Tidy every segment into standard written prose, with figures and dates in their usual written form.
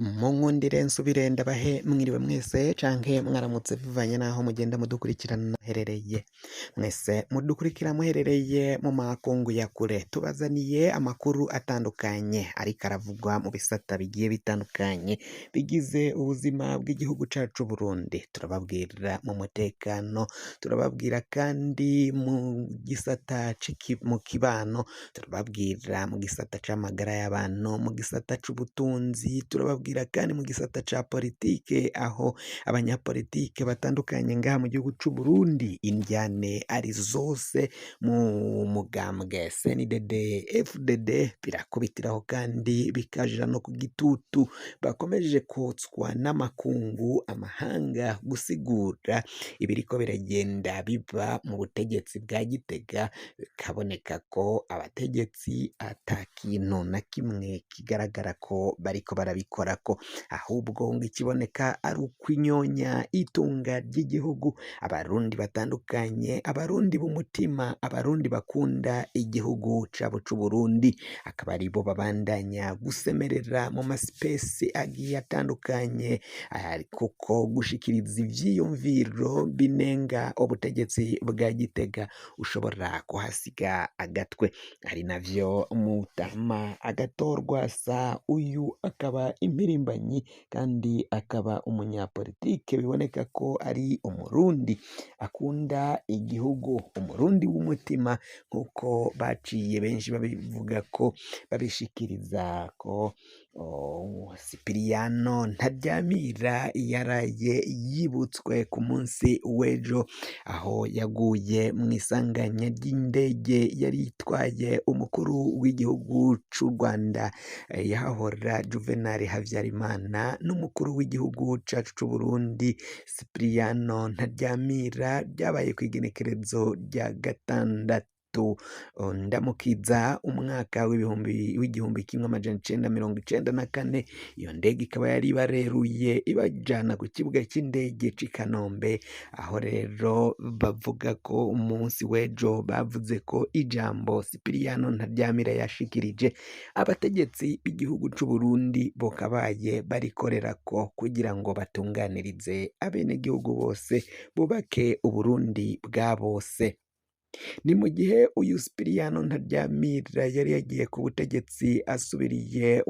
Munkundire nsubire ndabahe mwiriwe mwese canke mwaramutse bivanye naho mugenda mudukurikirana muherereye. Mwese mudukurikira muherereye mu makungu ya kure, tubazaniye amakuru atandukanye ariko aravugwa mu bisata bigiye bitandukanye bigize ubuzima bw'igihugu cacu Burundi. Turababwira mu mutekano, turababwira kandi mu gisata mu kibano, turababwira mu gisata c'amagara y'abantu, mu gisata c'ubutunzi, turababwira kandi mu gisata ca politike, aho abanyapolitike batandukanye ngaha mu gihugu c'u Burundi indyane ari zose mu mugambwe CNDD FDD birakubitiraho kandi bikaja no ku gitutu, bakomeje kotswa n'amakungu amahanga gusigura ibiriko biragenda biva mu butegetsi bwa Gitega, bikaboneka ko abategetsi ata kintu na kimwe kigaragara ko bariko barabikorako, ahubwo ngo ikiboneka ari ukwinyonya itunga ry'igihugu. Abarundi batandukanye, abarundi b'umutima, abarundi bakunda igihugu cabo c'u Burundi, akaba aribo babandanya gusemerera mu masipesi agiye atandukanye, kuko gushikiriza ivyiyumviro binenga ubutegetsi bwa Gitega ushobora kuhasiga agatwe, ari navyo Mutama Agathon-Rwasa, uyu akaba impirimbanyi kandi akaba umunyapolitike biboneka ko ari umurundi akunda igihugu, umurundi w'umutima nk'uko baciye benshi babivuga ko babishikiriza ko Sipiriyano Ntaryamira yaraye yibutswe ku munsi w'ejo, aho yaguye mu isanganya ry'indege yari itwaye umukuru w'igihugu c'u Rwanda yahahora Juvenal Havyarimana n'umukuru w'igihugu cacu c'u Burundi Sipiriyano Ntaryamira, byabaye kw'igenekerezo rya gatandatu Ndamukiza umwaka w'igihumbi kimwe amajana icenda mirongo icenda na kane. Iyo ndege ikaba yari ibareruye ibajana ku kibuga c'indege c'i Kanombe, aho rero bavuga ko umunsi w'ejo bavuze ko ijambo Sipiriyano Ntaryamira yashikirije abategetsi b'igihugu c'u Burundi bokabaye barikorerako kugira ngo batunganirize abenegihugu bose, bubake Uburundi bwa bose. Ni mu gihe uyu Sipiriyano Ntaryamira yari yagiye ku butegetsi asubiriye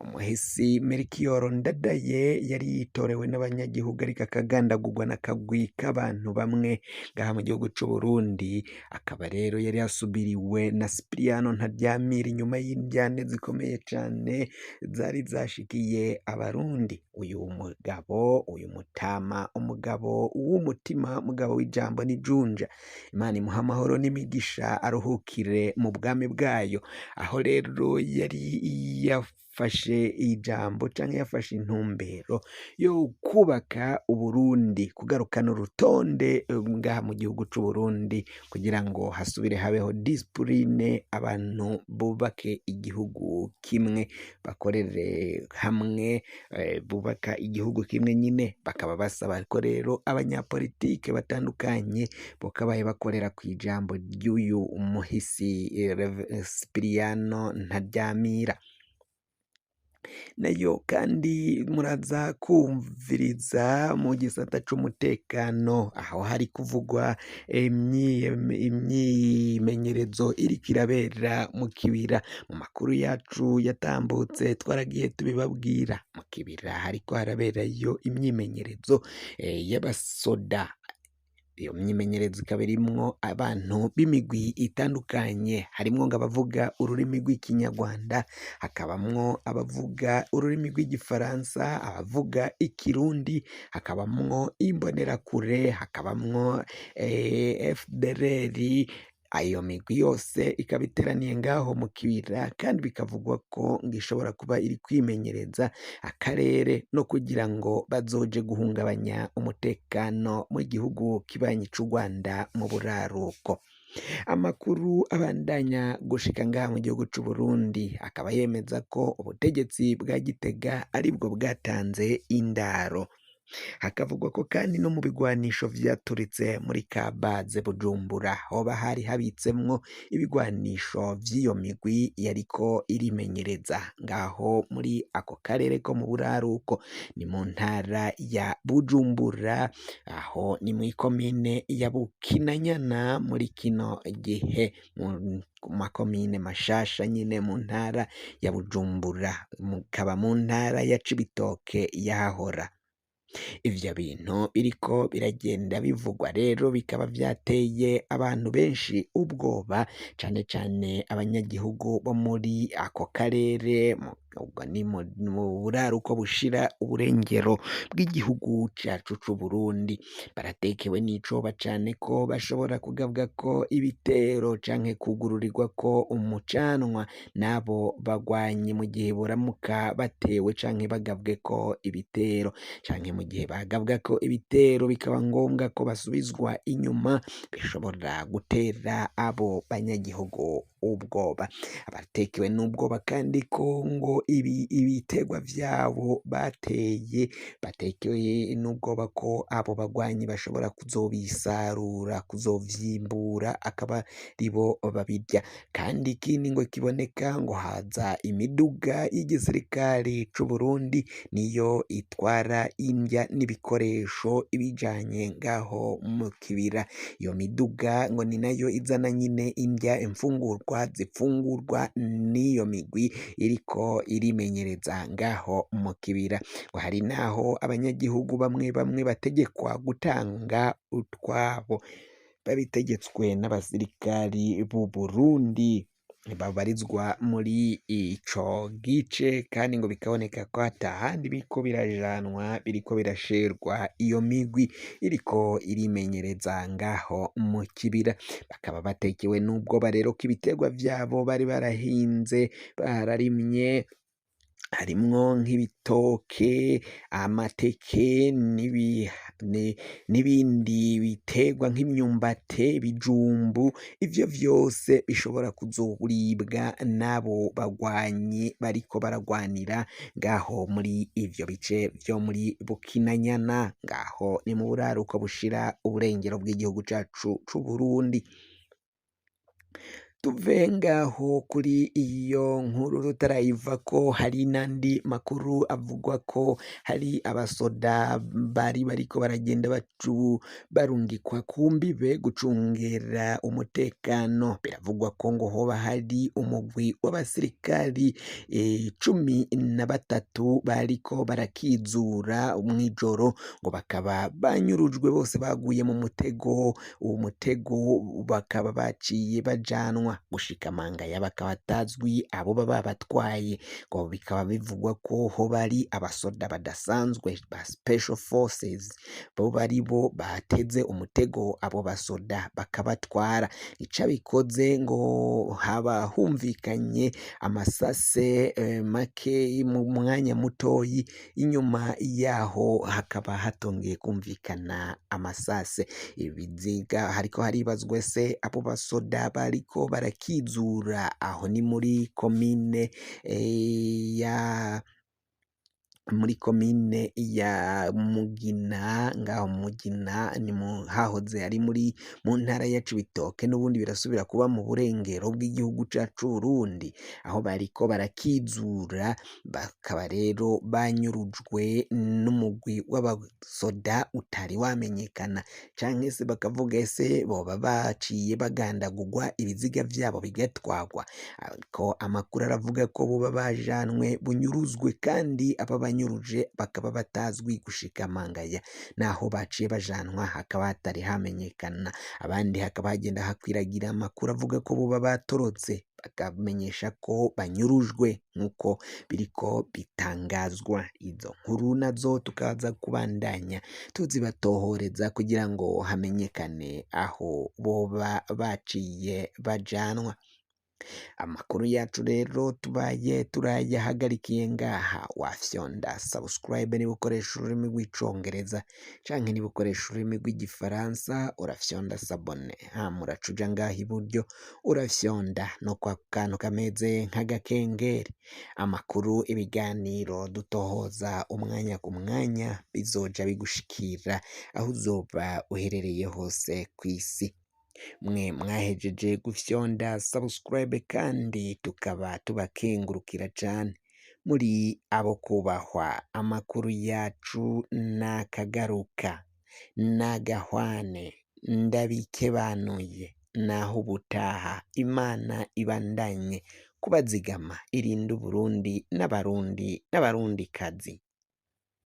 umuhisi Melchior Ndadaye yari yitorewe n'abanyagihugu ariko akagandagurwa n'akagwi k'abantu bamwe ngaha mu gihugu c'u Burundi, akaba rero yari yasubiriwe na Sipiriyano Ntaryamira inyuma y'indyane zikomeye cane zari zashikiye abarundi. Uyu mugabo, uyu Mutama, umugabo w'umutima, umugabo w'ijambo n'ijunja, Imana imuha amahoro n'imigisha, aruhukire mu bwami bwayo, aho rero yari yafashe ijambo canke yafashe intumbero yo kubaka Uburundi, kugarukana urutonde ngaha mu gihugu c'u Burundi kugira ngo hasubire habeho disipurine, abantu bubake igihugu kimwe, bakorere hamwe, bubaka igihugu kimwe nyine. Bakaba basaba ko rero abanyapolitike batandukanye bokabaye bakorera kw'ijambo ry'uyu muhisi Sipiriyano Ntaryamira. Nayo kandi muraza kumviriza mu gisata c'umutekano, aho hari kuvugwa imyimenyerezo iriko irabera mu kibira. Mu makuru yacu yatambutse twaragiye tubibabwira, mu kibira hariko haraberayo imyimenyerezo y'abasoda. Iyo myimenyerezo ikaba irimwo abantu b'imigwi itandukanye, harimwo ngo abavuga ururimi rw'ikinyarwanda, hakabamwo abavuga ururimi rw'igifaransa, abavuga ikirundi, hakabamwo imbonerakure, hakabamwo FDLR. Ayo migwi yose ikaba iteraniye ngaho mu kibira, kandi bikavugwa ko ngo ishobora kuba iri kwimenyereza akarere no kugira ngo bazoje guhungabanya umutekano mu gihugu kibanyi c'u Rwanda mu buraruko. Amakuru abandanya gushika ngaha mu gihugu c'u Burundi akaba yemeza ko ubutegetsi bwa Gitega aribwo bwatanze indaro. Hakavugwa ko kandi no mu bigwanisho vyaturitse muri ka baze Bujumbura hoba hari habitsemwo ibigwanisho vy'iyo migwi yariko irimenyereza ngaho muri ako karere ko mu buraruko, ni mu ntara ya Bujumbura, aho ni mw'ikomine ya Bukinanyana muri kino gihe mu makomine mashasha nyine mu ntara ya Bujumbura, mukaba mu ntara ya Cibitoke yahahora. Ivyo bintu biriko biragenda bivugwa rero bikaba vyateye abantu benshi ubwoba, cane cane abanyagihugu bo muri ako karere ubwo ni mu buraruko bushira uburengero bw'igihugu cacu c'Uburundi. Baratekewe n'icoba cane ko bashobora kugabwako ibitero canke kugururirwako umucanwa n'abo bagwanyi mu gihe boramuka batewe canke bagabweko ibitero, canke mu gihe bagabwako ibitero bikaba ngombwa ko basubizwa inyuma, bishobora gutera abo banyagihugu ubwoba. Abatekewe n'ubwoba kandi ko ngo ibiterwa vyabo bateye, batekewe n'ubwoba ko abo bagwanyi bashobora kuzobisarura, kuzovyimbura akaba aribo babirya. Kandi ikindi ngo kiboneka ngo haza imiduga y'igisirikare c'Uburundi niyo itwara indya n'ibikoresho ibijanye ngaho mu kibira. Iyo miduga ngo ni nayo izana nyine indya, imfungurwa zifungurwa n'iyo migwi iriko irimenyereza ngaho mu kibira. Ngo hari naho abanyagihugu bamwe bamwe bategekwa gutanga utwabo, babitegetswe n'abasirikari b'u Burundi babarizwa muri ico gice, kandi ngo bikaboneka ko atahandi biriko birajanwa, biriko birasherwa iyo migwi iriko irimenyereza ngaho mu kibira. Bakaba batekewe n'ubwoba rero ko ibiterwa vyabo bari barahinze bararimye harimwo nk'ibitoke, amateke n'ibindi biterwa nk'imyumbate, ibijumbu, ivyo vyose bishobora kuzoribwa n'abo bagwanyi bariko baragwanira ngaho muri ivyo bice vyo muri Bukinanyana, ngaho ni mu buraruko bushira uburengero bw'igihugu cacu c'Uburundi. Tuve ngaho kuri iyo nkuru tutarayivako, hari n'andi makuru avugwa ko hari abasoda bariko baragenda barungikwa ku mbibe gucungera umutekano. Biravugwa ko ngo hoba hari umugwi w'abasirikari 13 bariko barakizura mw'ijoro, ngo bakaba banyurujwe bose baguye mu mutego. Uwo mutego bakaba baciye bajanwa gushika mangaya, bakaba batazwi abo baba batwaye, ngo bikaba bivugwa ko ho bari abasoda badasanzwe ba special forces, bo baribo bateze umutego abo basoda bakabatwara. Ico bikoze ngo haba humvikanye amasase make mu mwanya mutoyi, inyuma yaho hakaba hatongeye kumvikana amasase. Ibiziga hariko haribazwa se abo basoda bariko barakizura aho ni muri komine ya Mugina, ngaho Mugina ni hahoze ari mu ntara ya Cibitoke, n'ubundi birasubira kuba mu burengero bw'igihugu cacu c'Uburundi, aho bariko barakizura. Bakaba rero banyurujwe n'umugwi w'abasoda utari wamenyekana, canke se bakavuga ese boba baciye bagandagurwa ibiziga vyabo bigatwarwa, ariko amakuru aravuga ko boba bajanwe bunyuruzwe, kandi aba banyuruje bakaba batazwi gushika mangaya, naho baciye bajanwa hakaba hatari hamenyekana. Abandi hakaba hagenda hakwiragira amakuru avuga ko boba batorotse, bakamenyesha ko banyurujwe nk'uko biriko bitangazwa. Izo nkuru nazo tukaza kubandanya tuzibatohoreza kugira ngo hamenyekane aho boba baciye bajanwa. Amakuru yacu rero tubaye turayahagarikiye ngaha, wafyonda subscribe niba ukoresha ururimi rw'icongereza canke niba ukoresha ururimi rw'igifaransa urafyonda sabone, hama uraca uja ngaha iburyo urafyonda no kwa kantu kameze nk'agakengeri. Amakuru, ibiganiro dutohoza umwanya ku mwanya bizoja bigushikira aho uzoba uherereye hose kw'isi. Mwe mwahejeje gufyonda subscribe kandi tukaba tubakengurukira cane, muri abo kubahwa. Amakuru yacu nakagaruka, nagahwane, ndabikebanuye. Naho ubutaha, Imana ibandanye kubazigama, irinde Uburundi n'Abarundi n'Abarundikazi.